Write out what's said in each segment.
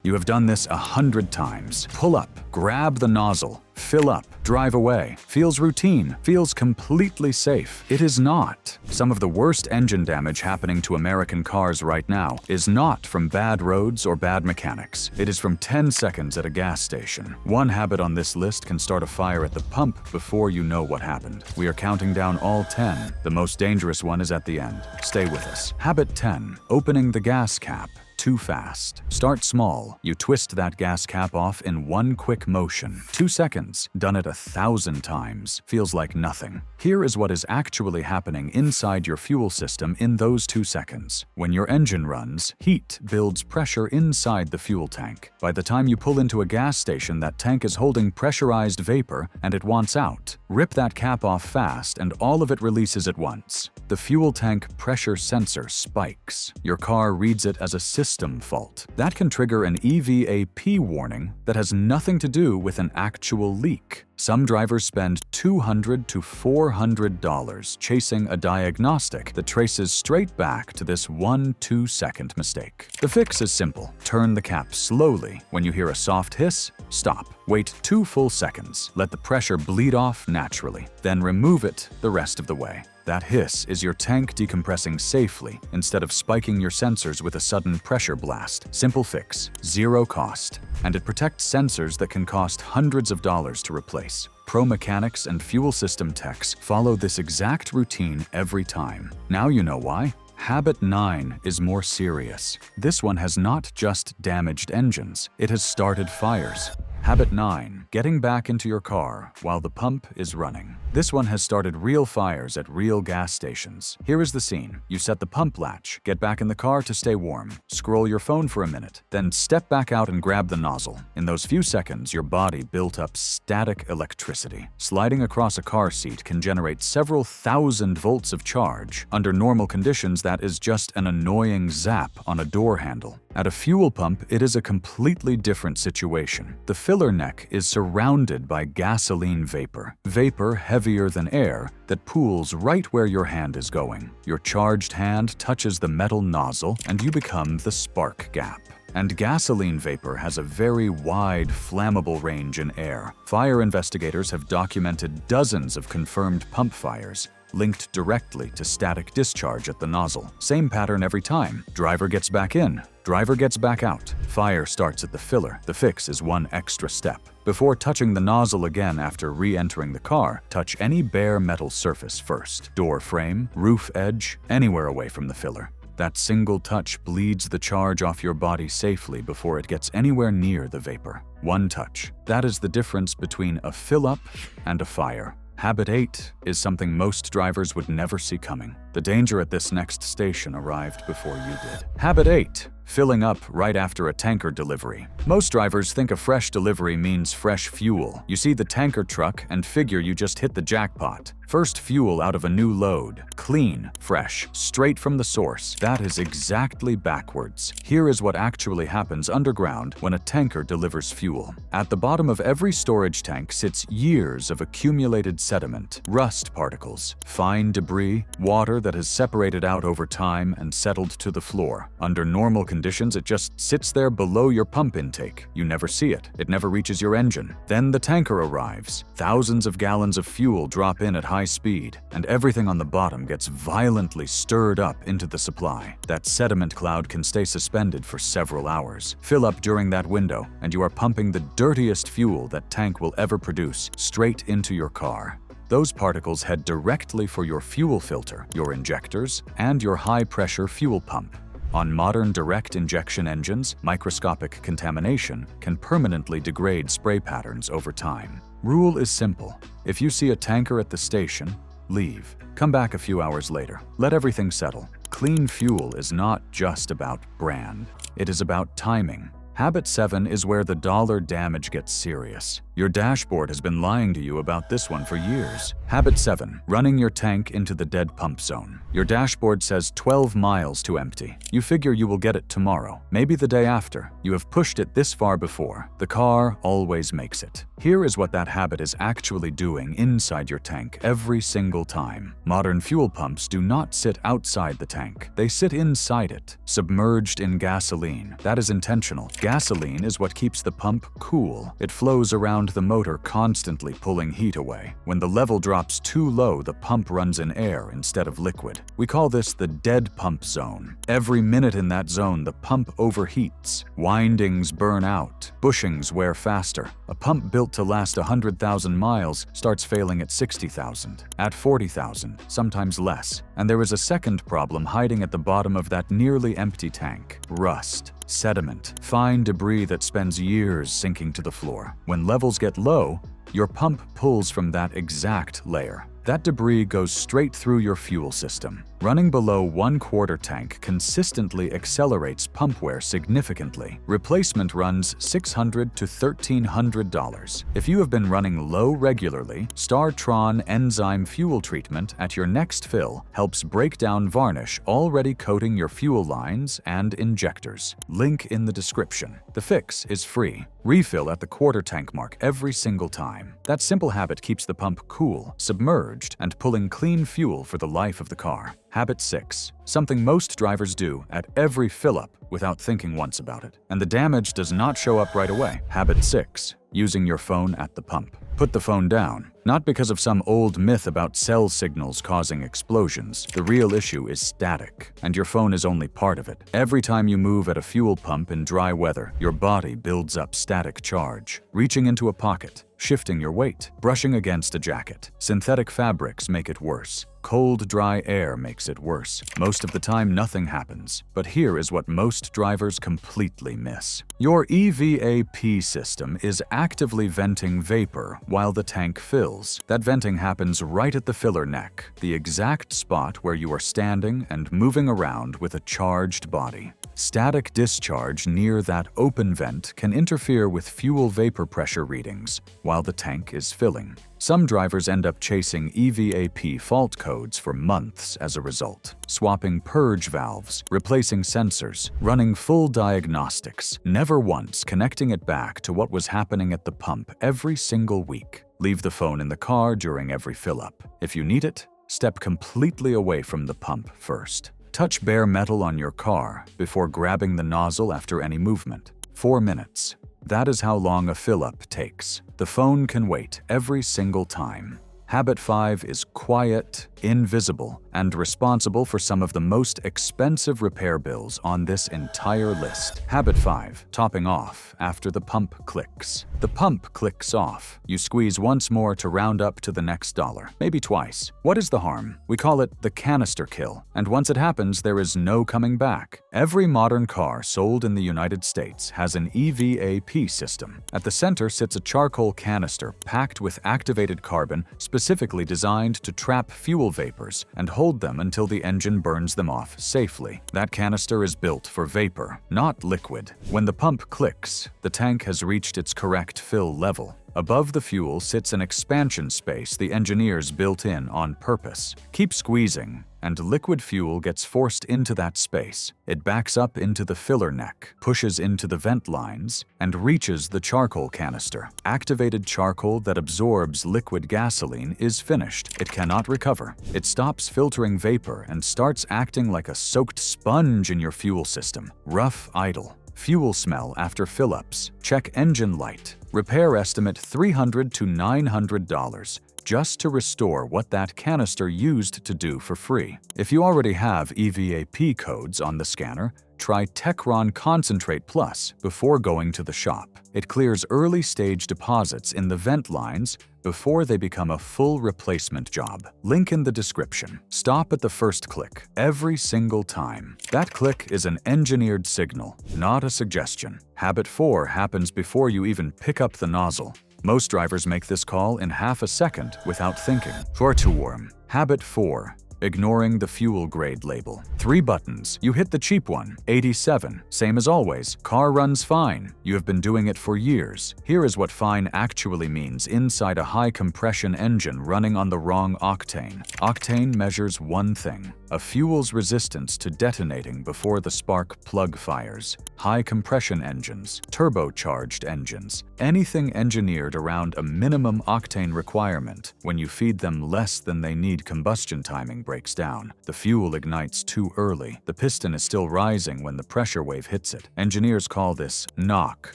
You have done this 100 times. Pull up, grab the nozzle, fill up, drive away. Feels routine, feels completely safe. It is not. Some of the worst engine damage happening to American cars right now is not from bad roads or bad mechanics. It is from 10 seconds at a gas station. One habit on this list can start a fire at the pump before you know what happened. We are counting down all 10. The most dangerous one is at the end. Stay with us. Habit 10. Opening the gas cap too fast. Start small. You twist that gas cap off in one quick motion. 2 seconds. Done it 1,000 times. Feels like nothing. Here is what is actually happening inside your fuel system in those 2 seconds. When your engine runs, heat builds pressure inside the fuel tank. By the time you pull into a gas station, that tank is holding pressurized vapor and it wants out. Rip that cap off fast and all of it releases at once. The fuel tank pressure sensor spikes. Your car reads it as a system fault. That can trigger an EVAP warning that has nothing to do with an actual leak. Some drivers spend $200 to $400 chasing a diagnostic that traces straight back to this 1-2 second mistake. The fix is simple. Turn the cap slowly. When you hear a soft hiss, stop. Wait 2 full seconds. Let the pressure bleed off naturally. Then remove it the rest of the way. That hiss is your tank decompressing safely instead of spiking your sensors with a sudden pressure blast. Simple fix, zero cost, and it protects sensors that can cost hundreds of dollars to replace. Pro mechanics and fuel system techs follow this exact routine every time. Now you know why. Habit 9 is more serious. This one has not just damaged engines, it has started fires. Habit 9. Getting back into your car while the pump is running. This one has started real fires at real gas stations. Here is the scene. You set the pump latch, get back in the car to stay warm, scroll your phone for a minute, then step back out and grab the nozzle. In those few seconds, your body built up static electricity. Sliding across a car seat can generate several thousand volts of charge. Under normal conditions, that is just an annoying zap on a door handle. At a fuel pump, it is a completely different situation. The filler neck is surrounded by gasoline vapor. Vapor heavier than air that pools right where your hand is going. Your charged hand touches the metal nozzle and you become the spark gap. And gasoline vapor has a very wide, flammable range in air. Fire investigators have documented dozens of confirmed pump fires linked directly to static discharge at the nozzle. Same pattern every time. Driver gets back in, driver gets back out. Fire starts at the filler. The fix is one extra step. Before touching the nozzle again after re-entering the car, touch any bare metal surface first. Door frame, roof edge, anywhere away from the filler. That single touch bleeds the charge off your body safely before it gets anywhere near the vapor. One touch. That is the difference between a fill-up and a fire. Habit 8 is something most drivers would never see coming. The danger at this next station arrived before you did. Habit 8. Filling up right after a tanker delivery. Most drivers think a fresh delivery means fresh fuel. You see the tanker truck and figure you just hit the jackpot. First fuel out of a new load. Clean, fresh, straight from the source. That is exactly backwards. Here is what actually happens underground when a tanker delivers fuel. At the bottom of every storage tank sits years of accumulated sediment, rust particles, fine debris, water that has separated out over time and settled to the floor. Under normal conditions, it just sits there below your pump intake. You never see it. It never reaches your engine. Then the tanker arrives. Thousands of gallons of fuel drop in at high speed, and everything on the bottom gets violently stirred up into the supply. That sediment cloud can stay suspended for several hours. Fill up during that window, and you are pumping the dirtiest fuel that tank will ever produce straight into your car. Those particles head directly for your fuel filter, your injectors, and your high-pressure fuel pump. On modern direct injection engines, microscopic contamination can permanently degrade spray patterns over time. Rule is simple. If you see a tanker at the station, leave. Come back a few hours later. Let everything settle. Clean fuel is not just about brand. It is about timing. Habit 7 is where the dollar damage gets serious. Your dashboard has been lying to you about this one for years. Habit 7. Running your tank into the dead pump zone. Your dashboard says 12 miles to empty. You figure you will get it tomorrow, maybe the day after. You have pushed it this far before. The car always makes it. Here is what that habit is actually doing inside your tank every single time. Modern fuel pumps do not sit outside the tank. They sit inside it, submerged in gasoline. That is intentional. Gasoline is what keeps the pump cool. It flows around the motor, constantly pulling heat away. When the level drops too low, the pump runs in air instead of liquid. We call this the dead pump zone. Every minute in that zone, the pump overheats. Windings burn out. Bushings wear faster. A pump built to last 100,000 miles starts failing at 60,000, at 40,000, sometimes less. And there is a second problem hiding at the bottom of that nearly empty tank: rust. Sediment, fine debris that spends years sinking to the floor. When levels get low, your pump pulls from that exact layer. That debris goes straight through your fuel system. Running below 1/4 tank consistently accelerates pump wear significantly. Replacement runs $600 to $1,300. If you have been running low regularly, Tron Enzyme Fuel Treatment at your next fill helps break down varnish already coating your fuel lines and injectors. Link in the description. The fix is free. Refill at the 1/4 tank mark every single time. That simple habit keeps the pump cool, submerged, and pulling clean fuel for the life of the car. Habit 6. Something most drivers do at every fill-up without thinking once about it. And the damage does not show up right away. Habit 6. Using your phone at the pump. Put the phone down. Not because of some old myth about cell signals causing explosions. The real issue is static, and your phone is only part of it. Every time you move at a fuel pump in dry weather, your body builds up static charge. Reaching into a pocket, shifting your weight, brushing against a jacket. Synthetic fabrics make it worse. Cold, dry air makes it worse. Most of the time, nothing happens. But here is what most drivers completely miss. Your EVAP system is actively venting vapor while the tank fills. That venting happens right at the filler neck, the exact spot where you are standing and moving around with a charged body. Static discharge near that open vent can interfere with fuel vapor pressure readings while the tank is filling. Some drivers end up chasing EVAP fault codes for months as a result, swapping purge valves, replacing sensors, running full diagnostics, never once connecting it back to what was happening at the pump every single week. Leave the phone in the car during every fill-up. If you need it, step completely away from the pump first. Touch bare metal on your car before grabbing the nozzle after any movement. 4 minutes. That is how long a fill-up takes. The phone can wait every single time. Habit 5 is quiet, invisible, and responsible for some of the most expensive repair bills on this entire list. Habit 5. Topping off after the pump clicks. The pump clicks off. You squeeze once more to round up to the next dollar, maybe twice. What is the harm? We call it the canister kill, and once it happens, there is no coming back. Every modern car sold in the United States has an EVAP system. At the center sits a charcoal canister packed with activated carbon specifically designed to trap fuel vapors and hold them until the engine burns them off safely. That canister is built for vapor, not liquid. When the pump clicks, the tank has reached its correct fill level. Above the fuel sits an expansion space the engineers built in on purpose. Keep squeezing, and liquid fuel gets forced into that space. It backs up into the filler neck, pushes into the vent lines, and reaches the charcoal canister. Activated charcoal that absorbs liquid gasoline is finished. It cannot recover. It stops filtering vapor and starts acting like a soaked sponge in your fuel system. Rough idle. Fuel smell after fill-ups. Check engine light. Repair estimate $300 to $900 just to restore what that canister used to do for free. If you already have EVAP codes on the scanner, try Techron Concentrate Plus before going to the shop. It clears early-stage deposits in the vent lines before they become a full replacement job. Link in the description. Stop at the first click every single time. That click is an engineered signal, not a suggestion. Habit 4 happens before you even pick up the nozzle. Most drivers make this call in half a second without thinking. Shorten. Habit 4. ignoring the fuel grade label. 3 buttons. You hit the cheap one. 87. Same as always. Car runs fine. You have been doing it for years. Here is what fine actually means inside a high compression engine running on the wrong octane. Octane measures one thing: a fuel's resistance to detonating before the spark plug fires. High compression engines, turbocharged engines, anything engineered around a minimum octane requirement, when you feed them less than they need, combustion timing breaks down. The fuel ignites too early. The piston is still rising when the pressure wave hits it. Engineers call this knock.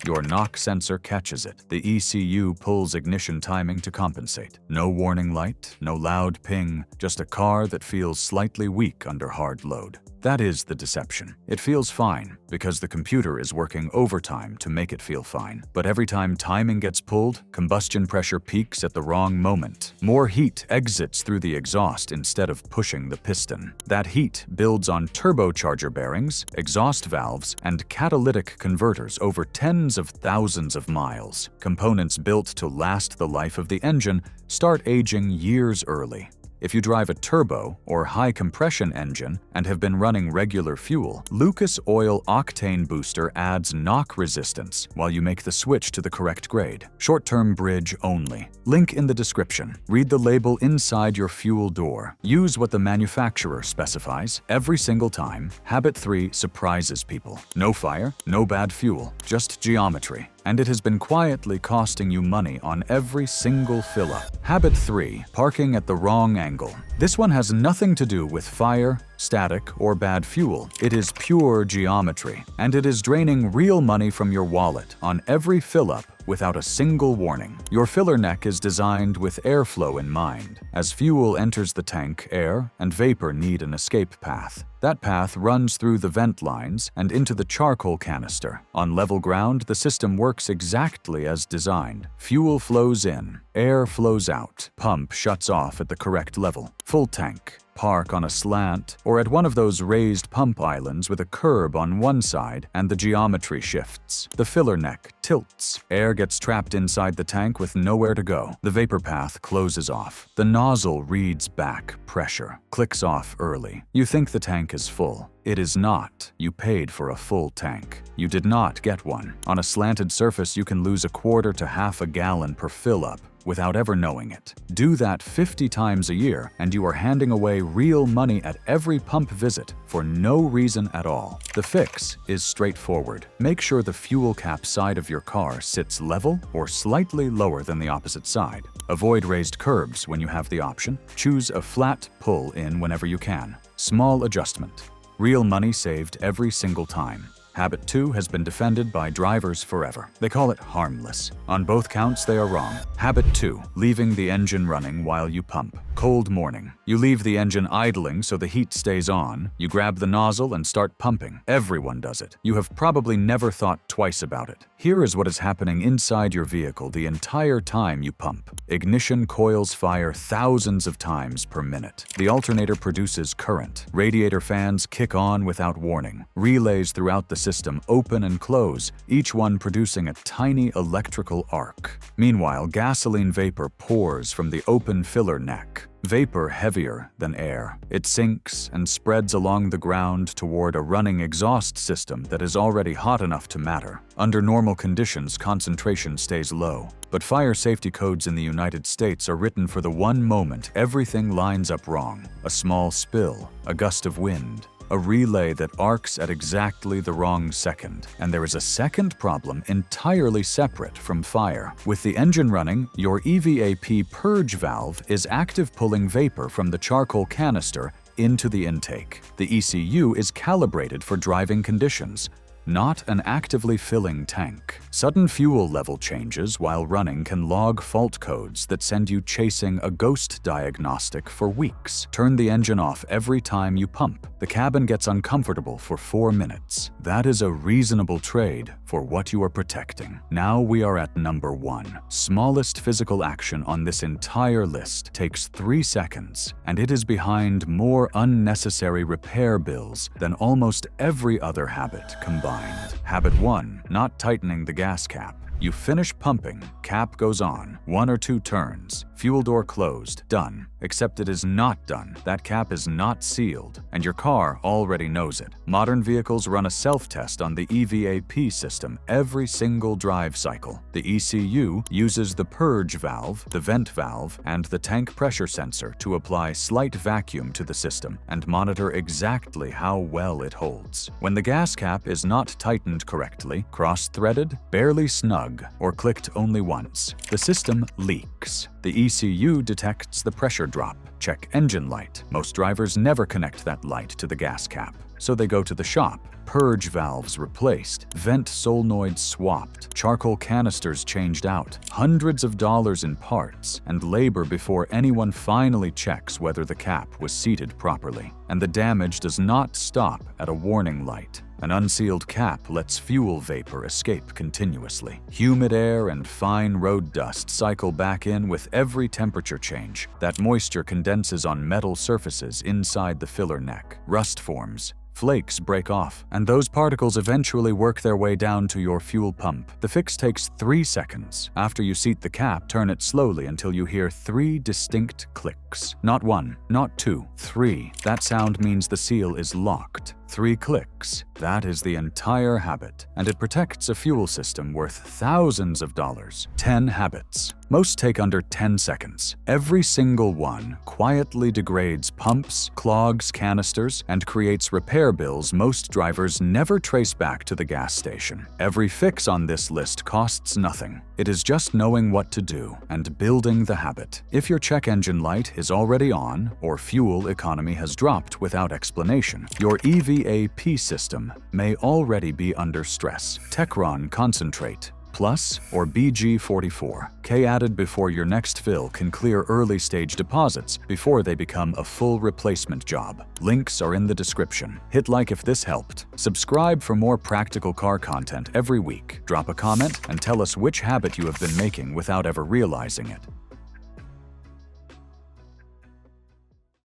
Your knock sensor catches it. The ECU pulls ignition timing to compensate. No warning light, no loud ping, just a car that feels slightly weak under hard load. That is the deception. It feels fine because the computer is working overtime to make it feel fine. But every time timing gets pulled, combustion pressure peaks at the wrong moment. More heat exits through the exhaust instead of pushing the piston. That heat builds on turbocharger bearings, exhaust valves, and catalytic converters over tens of thousands of miles. Components built to last the life of the engine start aging years early. If you drive a turbo or high compression engine and have been running regular fuel, Lucas Oil Octane Booster adds knock resistance while you make the switch to the correct grade. Short-term bridge only. Link in the description. Read the label inside your fuel door. Use what the manufacturer specifies every single time. Habit 3 surprises people. No fire, no bad fuel, just geometry. And it has been quietly costing you money on every single fill-up. Habit 3. Parking at the wrong angle. This one has nothing to do with fire, static, or bad fuel. It is pure geometry, and it is draining real money from your wallet on every fill-up without a single warning. Your filler neck is designed with airflow in mind. As fuel enters the tank, air and vapor need an escape path. That path runs through the vent lines and into the charcoal canister. On level ground, the system works exactly as designed. Fuel flows in, air flows out, pump shuts off at the correct level. Full tank. Park on a slant or at one of those raised pump islands with a curb on one side and the geometry shifts. The filler neck tilts. Air gets trapped inside the tank with nowhere to go. The vapor path closes off. The nozzle reads back pressure, clicks off early. You think the tank is full. It is not. You paid for a full tank. You did not get one. On a slanted surface, you can lose a quarter to half a gallon per fill-up without ever knowing it. Do that 50 times a year, and you are handing away real money at every pump visit for no reason at all. The fix is straightforward. Make sure the fuel cap side of your car sits level or slightly lower than the opposite side. Avoid raised curbs when you have the option. Choose a flat pull-in whenever you can. Small adjustment. Real money saved every single time. Habit 2 has been defended by drivers forever. They call it harmless. On both counts, they are wrong. Habit 2. Leaving the engine running while you pump. Cold morning. You leave the engine idling so the heat stays on. You grab the nozzle and start pumping. Everyone does it. You have probably never thought twice about it. Here is what is happening inside your vehicle the entire time you pump. Ignition coils fire thousands of times per minute. The alternator produces current. Radiator fans kick on without warning. Relays throughout the system open and close, each one producing a tiny electrical arc. Meanwhile, gasoline vapor pours from the open filler neck. Vapor heavier than air. It sinks and spreads along the ground toward a running exhaust system that is already hot enough to matter. Under normal conditions, concentration stays low. But fire safety codes in the United States are written for the one moment everything lines up wrong. A small spill, a gust of wind, a relay that arcs at exactly the wrong second. And there is a second problem entirely separate from fire. With the engine running, your EVAP purge valve is active pulling vapor from the charcoal canister into the intake. The ECU is calibrated for driving conditions, not an actively filling tank. Sudden fuel level changes while running can log fault codes that send you chasing a ghost diagnostic for weeks. Turn the engine off every time you pump. The cabin gets uncomfortable for 4 minutes. That is a reasonable trade for what you are protecting. Now we are at number 1. Smallest physical action on this entire list takes 3 seconds, and it is behind more unnecessary repair bills than almost every other habit combined. Habit 1. Not tightening the gas cap. You finish pumping, cap goes on, 1 or 2 turns, Fuel door closed. Done. Except it is not done. That cap is not sealed, and your car already knows it. Modern vehicles run a self-test on the EVAP system every single drive cycle. The ECU uses the purge valve, the vent valve, and the tank pressure sensor to apply slight vacuum to the system and monitor exactly how well it holds. When the gas cap is not tightened correctly, cross-threaded, barely snug, or clicked only once, the system leaks. The ECU detects the pressure drop. Check engine light. Most drivers never connect that light to the gas cap, so they go to the shop. Purge valves replaced, vent solenoids swapped, charcoal canisters changed out, hundreds of dollars in parts, and labor before anyone finally checks whether the cap was seated properly. And the damage does not stop at a warning light. An unsealed cap lets fuel vapor escape continuously. Humid air and fine road dust cycle back in with every temperature change. That moisture condenses on metal surfaces inside the filler neck. Rust forms. Flakes break off, and those particles eventually work their way down to your fuel pump. The fix takes 3 seconds. After you seat the cap, turn it slowly until you hear 3 distinct clicks. Not 1, not 2, 3. That sound means the seal is locked. 3 clicks. That is the entire habit, and it protects a fuel system worth thousands of dollars. 10 habits. Most take under 10 seconds. Every single one quietly degrades pumps, clogs canisters, and creates repair bills most drivers never trace back to the gas station. Every fix on this list costs nothing. It is just knowing what to do and building the habit. If your check engine light is already on, or fuel economy has dropped without explanation, your EVAP system may already be under stress. Techron Concentrate Plus or BG44. K added before your next fill can clear early-stage deposits before they become a full replacement job. Links are in the description. Hit like if this helped. Subscribe for more practical car content every week. Drop a comment and tell us which habit you have been making without ever realizing it.